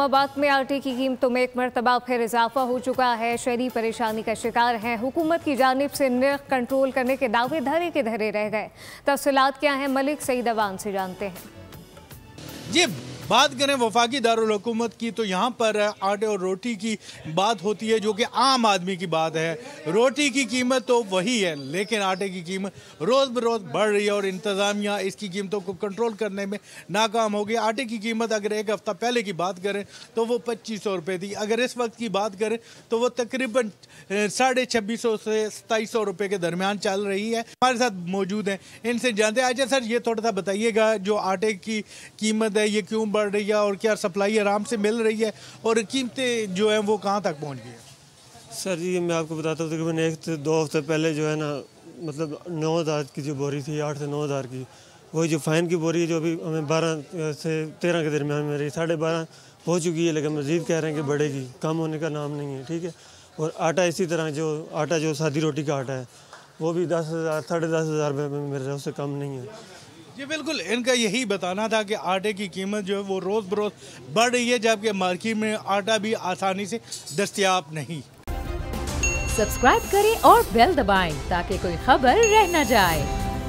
इस्लामाबाद में आटे की कीमतों में एक मरतबा फिर इजाफा हो चुका है। शहरी परेशानी का शिकार हैं। हुकूमत की जानिब से नर्ख कंट्रोल करने के दावे धरे के धरे रह गए। तफसीलात क्या हैं, मलिक सईद अवान से जानते हैं। जी, बात करें वफाकी दारुल हुकूमत की तो यहाँ पर आटे और रोटी की बात होती है, जो कि आम आदमी की बात है। रोटी की कीमत तो वही है, लेकिन आटे की कीमत रोज़ बरोज़ बढ़ रही है और इंतज़ामिया इसकी कीमतों को कंट्रोल करने में नाकाम हो गई। आटे की कीमत अगर एक हफ़्ता पहले की बात करें तो वो 2500 रुपये थी। अगर इस वक्त की बात करें तो वो तकरीबन 2650 से 2700 रुपये के दरमियान चल रही है। हमारे साथ मौजूद हैं, इनसे जानते हैं। अच्छा सर, ये थोड़ा सा बताइएगा, जो आटे की कीमत है ये क्यों बढ़ रही है और क्या सप्लाई आराम से मिल रही है और कीमतें जो हैं वो कहाँ तक पहुँच गई है? सर जी, मैं आपको बताता हूँ, तकरीबन 1 से 2 हफ्ते पहले जो है ना, मतलब 9000 की जो बोरी थी, 8 से 9000 की, वही जो फाइन की बोरी है जो अभी हमें 12 से 13 के दरमियान में रही, 12.5 हो चुकी है, लेकिन मज़ीद कह रहे हैं कि बढ़ेगी, कम होने का नाम नहीं है। ठीक है। और आटा इसी तरह जो सादी रोटी का आटा है वो भी 10,000 10,500 में मिल रहा है, उससे कम नहीं है। जी बिल्कुल, इनका यही बताना था कि आटे की कीमत जो है वो रोज़ बरोज़ बढ़ रही है, जबकि मार्केट में आटा भी आसानी से दस्तयाब नहीं। सब्सक्राइब करें और बेल दबाएं ताकि कोई खबर रह न जाए।